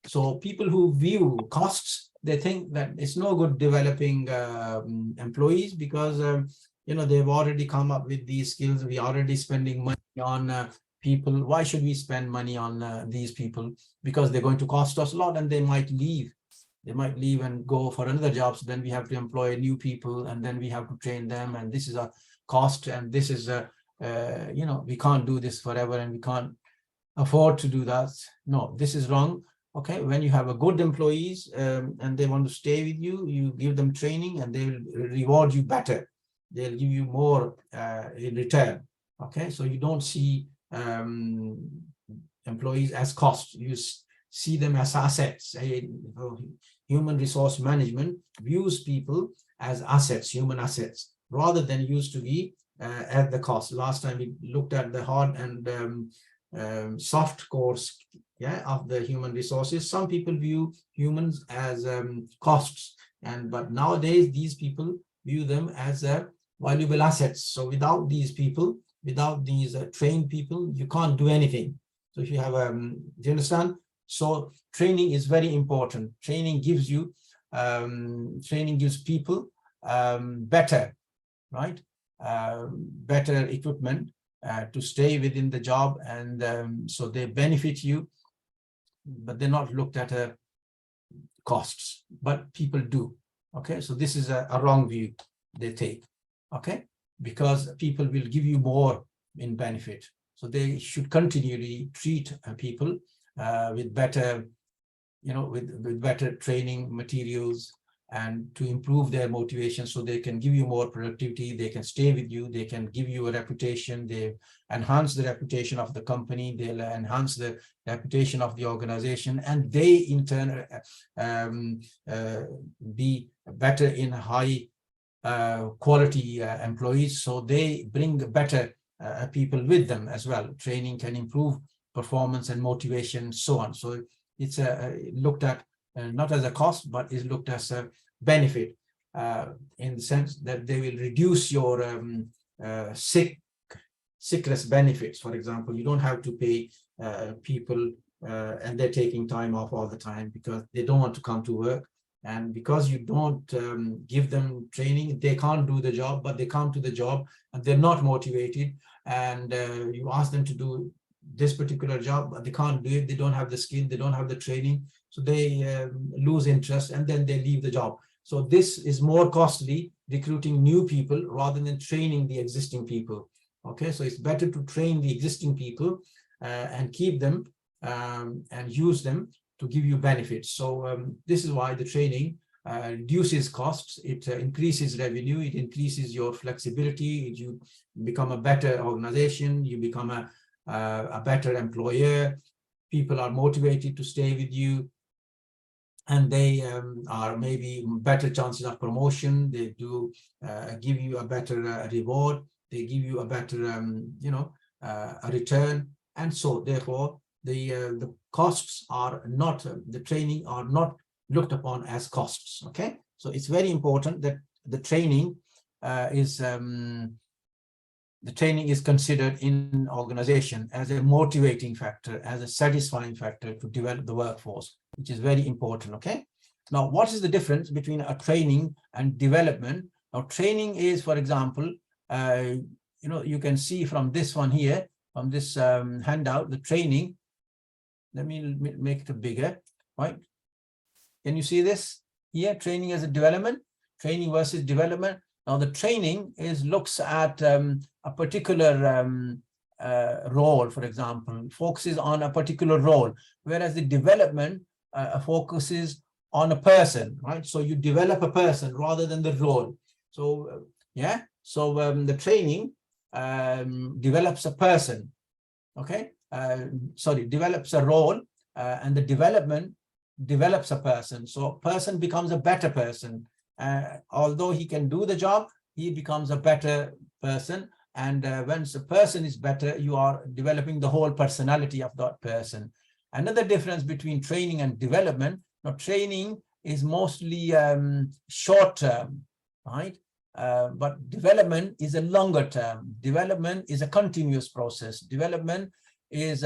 so people who view costs, they think that it's no good developing employees because they've already come up with these skills. We are already spending money on people. Why should we spend money on these people? Because they're going to cost us a lot, and they might leave. They might leave and go for another job. So then we have to employ new people, and then we have to train them, and this is a cost, and this is a we can't do this forever, and we can't afford to do that. No, this is wrong. Okay, when you have a good employees and they want to stay with you, you give them training, and they will reward you better. They'll give you more in return. Okay, so you don't see employees as costs. You see them as assets. Human resource management views people as assets, human assets, rather than used to be at the cost. Last time we looked at the hard and soft course, of the human resources. Some people view humans as costs, but nowadays these people view them as valuable assets. So without these people, without these trained people, you can't do anything. So if you have do you understand? So training is very important. Training gives you training gives people better, right? Better equipment to stay within the job, and so they benefit you, but they're not looked at costs, but people do. Okay, so this is a wrong view they take. Okay, because people will give you more in benefit, so they should continually treat people with better, with better training materials, and to improve their motivation, so they can give you more productivity, they can stay with you, they can give you a reputation, they enhance the reputation of the company, they'll enhance the reputation of the organization, and they in turn be better in high quality employees, so they bring better people with them as well. Training can improve performance and motivation, so on. So it's looked at not as a cost, but is looked as a benefit in the sense that they will reduce your sickness benefits. For example, you don't have to pay people and they're taking time off all the time because they don't want to come to work. And because you don't give them training, they can't do the job, but they come to the job and they're not motivated. And you ask them to do this particular job, but they can't do it. They don't have the skill, they don't have the training. So they lose interest and then they leave the job. So this is more costly, recruiting new people rather than training the existing people. Okay, so it's better to train the existing people and keep them and use them to give you benefits. So this is why the training reduces costs, it increases revenue, it increases your flexibility, you become a better organization, you become a better employer, people are motivated to stay with you, and they are maybe better chances of promotion, they do give you a better reward, they give you a better, a return. And so therefore, the costs are not, the training are not looked upon as costs. Okay, so it's very important that the training is considered in organization as a motivating factor, as a satisfying factor to develop the workforce, which is very important. Okay, now what is the difference between a training and development? Now training is, for example, you can see from this one here, from this handout, the training. Let me make it bigger, right? Can you see this here? Training as a development, training versus development. Now the training looks at a particular role, for example, focuses on a particular role, whereas the development focuses on a person, right? So you develop a person rather than the role. So the training develops a person, okay? Develops a role, and the development develops a person. So a person becomes a better person. Although he can do the job, he becomes a better person. And once a person is better, you are developing the whole personality of that person. Another difference between training and development, now training is mostly short term, right? But development is a longer term. Development is a continuous process. Development is,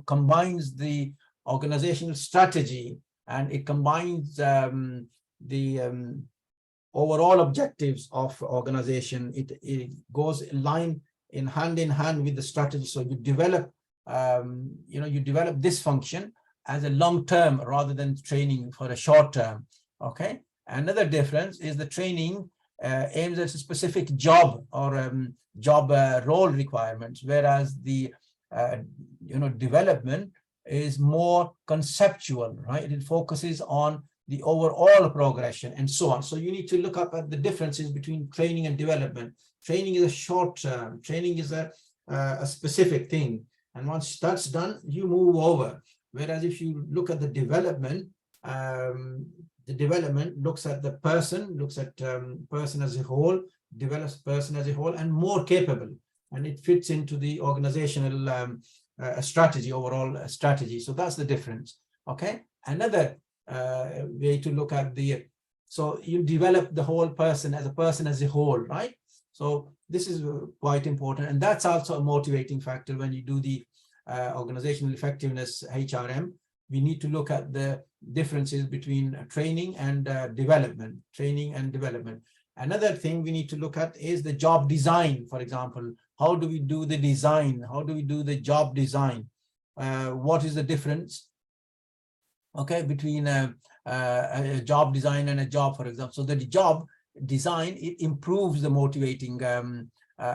combines the organizational strategy, and it combines the overall objectives of organization. It goes hand in hand with the strategy. So you develop, you develop this function as a long term rather than training for a short term. Okay. Another difference is the training aims at a specific job or job role requirements, whereas the development is more conceptual, right? It focuses on the overall progression and so on. So you need to look up at the differences between training and development. Training is a short term. Training is a specific thing, and once that's done, you move over. Whereas if you look at the development looks at the person, looks at person as a whole, develops person as a whole, and more capable, and it fits into the organizational strategy, overall strategy. So that's the difference. Okay. Another way to look at so you develop the whole person as a whole, right? So this is quite important, and that's also a motivating factor when you do the organizational effectiveness HRM. We need to look at the differences between training and development. Another thing we need to look at is the job design. For example, how do we do the design? How do we do the job design? What is the difference, okay, between a job design and a job, for example? So the job design, it improves the motivating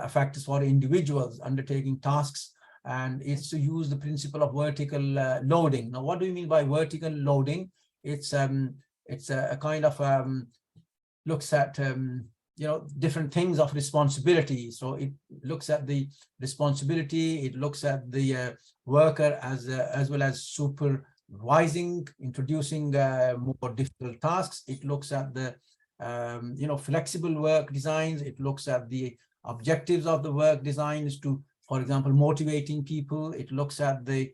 factors for individuals undertaking tasks, and it's to use the principle of vertical loading. Now, what do you mean by vertical loading? It's a kind of looks at different things of responsibility. So it looks at the responsibility, it looks at the worker as well as supervising, introducing more difficult tasks. It looks at the flexible work designs. It looks at the objectives of the work designs to, for example, motivating people. It looks at the,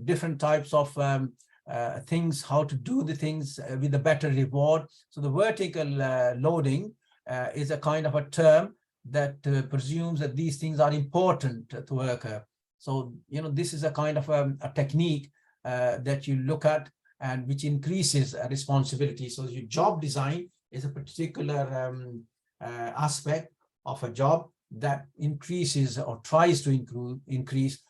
different types of things, how to do the things with a better reward. So the vertical loading is a kind of a term that presumes that these things are important to worker. So, this is a kind of a technique that you look at and which increases responsibility. So your job design is a particular aspect of a job that increases or tries to increase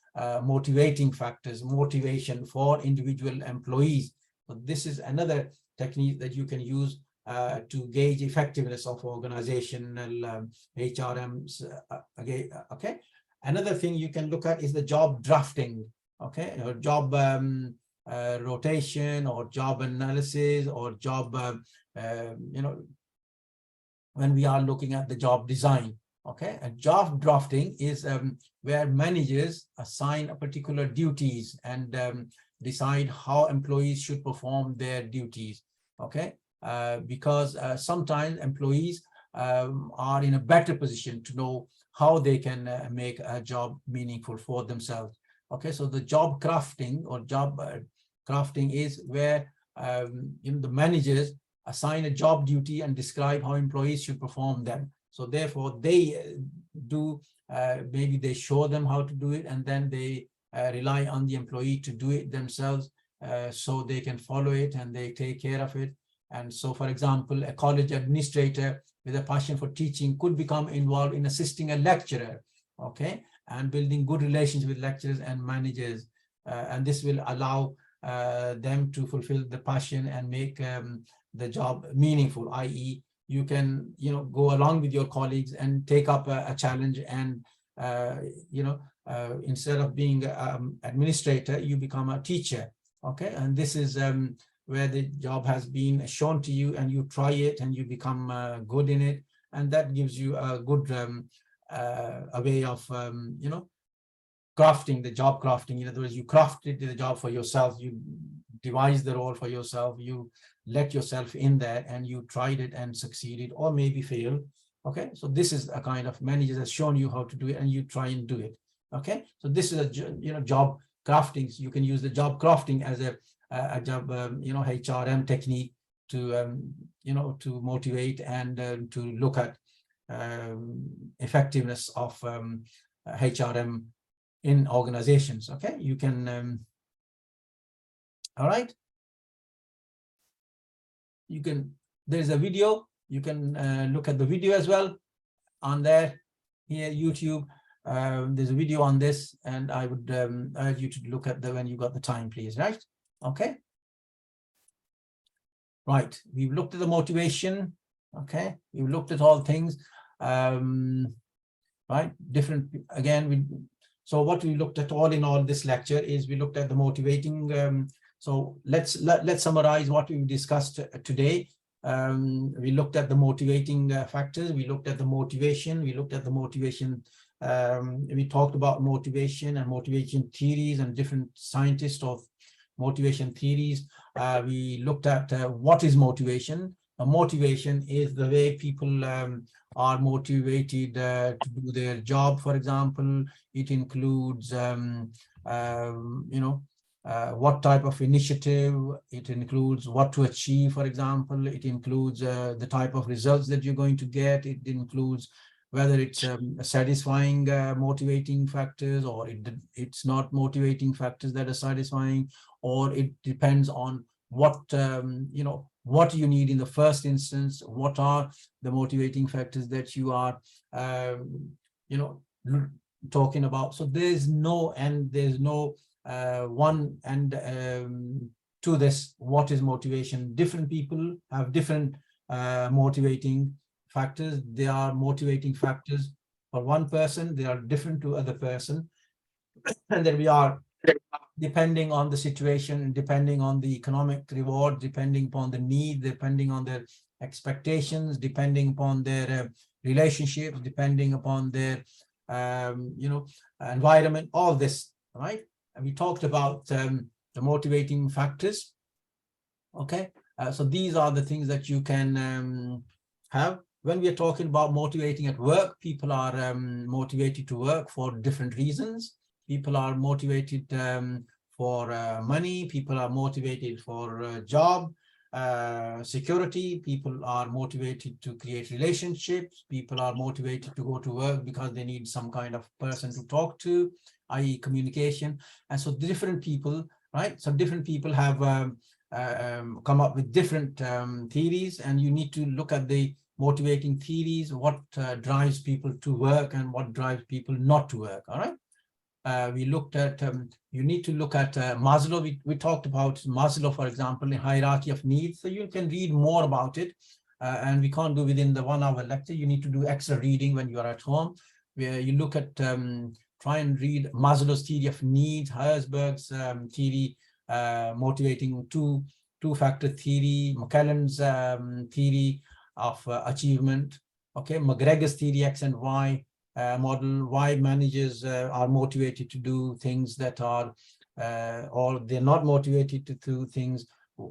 motivating factors, motivation for individual employees. So this is another technique that you can use to gauge effectiveness of organizational HRMs. Okay. Another thing you can look at is the job drafting. Okay, or job rotation, or job analysis, or job, when we are looking at the job design. Okay, and job drafting is where managers assign a particular duties and decide how employees should perform their duties. Okay, because sometimes employees are in a better position to know how they can make a job meaningful for themselves. Okay, so the job crafting or job crafting is where the managers assign a job duty and describe how employees should perform them. So therefore they do, maybe they show them how to do it, and then they rely on the employee to do it themselves, so they can follow it and they take care of it. And so, for example, a college administrator with a passion for teaching could become involved in assisting a lecturer, okay, and building good relations with lecturers and managers. And this will allow them to fulfill the passion and make the job meaningful, i.e., you can, go along with your colleagues and take up a challenge, and, instead of being administrator, you become a teacher. Okay, and this is where the job has been shown to you, and you try it and you become good in it, and that gives you a good a way of crafting the job crafting. In other words, you crafted the job for yourself, you devised the role for yourself, you let yourself in there, and you tried it and succeeded, or maybe failed. Okay, so this is a kind of managers has shown you how to do it, and you try and do it. Okay, so this is a job crafting. So you can use the job crafting as a job HRM technique to to motivate and to look at effectiveness of HRM in organizations. Okay, you can all right, you can, there's a video, you can look at the video as well on there here, YouTube. There's a video on this, and I would urge you to look at the when you got the time, please. Right? Okay. Right. We've looked at the motivation. Okay. We've looked at all things. Right. Different. Again, so what we looked at all in all this lecture is we looked at the motivating. So let's summarize what we discussed today. We looked at the motivating factors. We looked at the motivation. We looked at the motivation. We talked about motivation and motivation theories and different scientists of motivation theories. We looked at what is motivation. Motivation is the way people are motivated to do their job. For example, it includes what type of initiative, it includes what to achieve, for example, it includes the type of results that you're going to get, it includes whether it's satisfying motivating factors, or it's not motivating factors that are satisfying, or it depends on what what you need in the first instance, what are the motivating factors that you are talking about. So there's no end, there's no one end to this. What is motivation? Different people have different motivating factors. They are motivating factors for one person, they are different to other person, and then we are, depending on the situation, depending on the economic reward, depending upon the need, depending on their expectations, depending upon their relationships, depending upon their environment, all this, right? And we talked about the motivating factors. Okay, So these are the things that you can have. When we are talking about motivating at work, people are motivated to work for different reasons. People are motivated for money. People are motivated for job security. People are motivated to create relationships. People are motivated to go to work because they need some kind of person to talk to, i.e. communication. And so different people, right? So different people have come up with different theories, and you need to look at the motivating theories, what drives people to work and what drives people not to work. All right. We looked at, you need to look at Maslow. We talked about Maslow, for example, in hierarchy of needs. So you can read more about it. And we can't do within the 1 hour lecture. You need to do extra reading when you are at home, where you look at, try and read Maslow's theory of needs, Herzberg's theory, motivating two-factor theory, McClellan's theory of achievement, okay, McGregor's theory, X and Y model, why managers are motivated to do things that are, or they're not motivated to do things,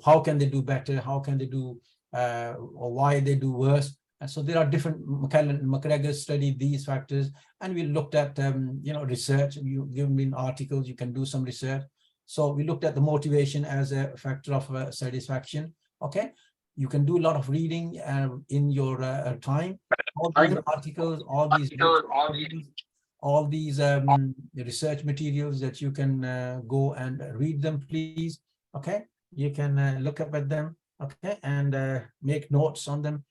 how can they do better, how can they do, or why they do worse. And so there are different, McGregor studied these factors, and we looked at, research. You give me articles, you can do some research. So we looked at the motivation as a factor of satisfaction. Okay, you can do a lot of reading in your time. All these articles, all these research materials that you can go and read them, please. Okay, you can look up at them. Okay, and make notes on them.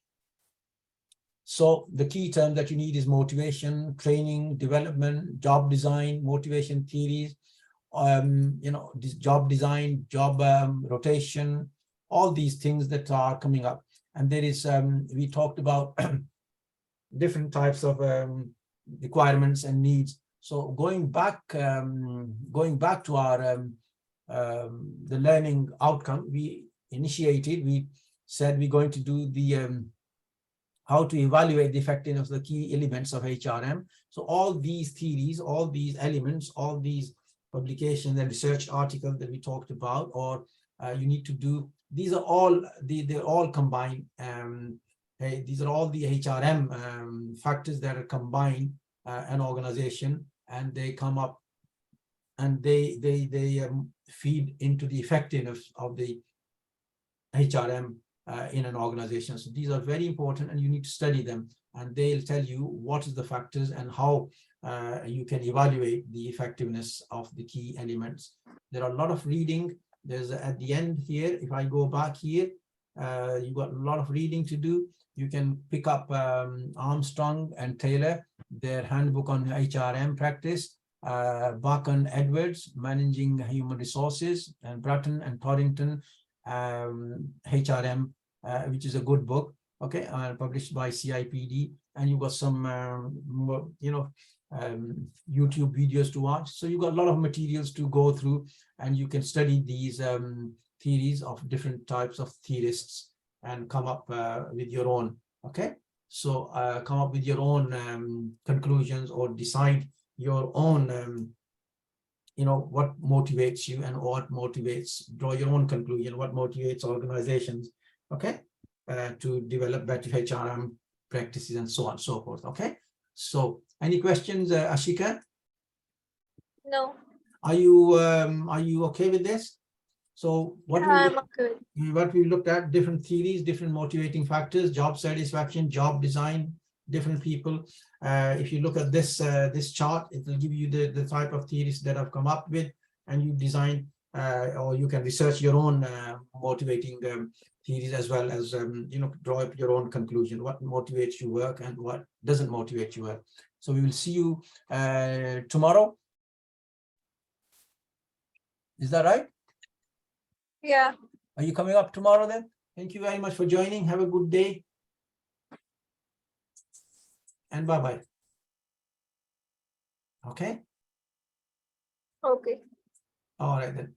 So the key terms that you need is motivation, training, development, job design, motivation theories, this job design, job rotation, all these things that are coming up. And there is, we talked about different types of requirements and needs. So going back to our the learning outcome, we said we're going to do the how to evaluate the effectiveness of the key elements of HRM. So all these theories, all these elements, all these publications and research articles that we talked about, or you need to do, these are all, they're all combined. These are all the HRM factors that are combined an organization, and they come up and they feed into the effectiveness of the HRM in an organization. So these are very important, and you need to study them, and they'll tell you what is the factors and how you can evaluate the effectiveness of the key elements. There are a lot of reading. There's at the end here, if I go back here, you've got a lot of reading to do. You can pick up Armstrong and Taylor, their handbook on HRM practice, Buck and Edwards, Managing Human Resources, and Bratton and Torrington, HRM, which is a good book, okay, published by CIPD. And you've got some, YouTube videos to watch. So you've got a lot of materials to go through, and you can study these theories of different types of theorists and come up with your own, okay? So come up with your own conclusions, or decide your own, what motivates you and what motivates, draw your own conclusion, what motivates organizations, okay, to develop better HRM practices and so on and so forth, okay? So any questions, Ashika? No. Are you okay with this? So what we looked at, different theories, different motivating factors, job satisfaction, job design, different people. If you look at this this chart, it will give you the type of theories that I've come up with, and you design or you can research your own motivating theories, as well as draw up your own conclusion, what motivates you work and what doesn't motivate you work. So we will see you tomorrow. Is that right? Yeah. Are you coming up tomorrow then? Thank you very much for joining. Have a good day. And bye-bye. Okay? Okay. All right then.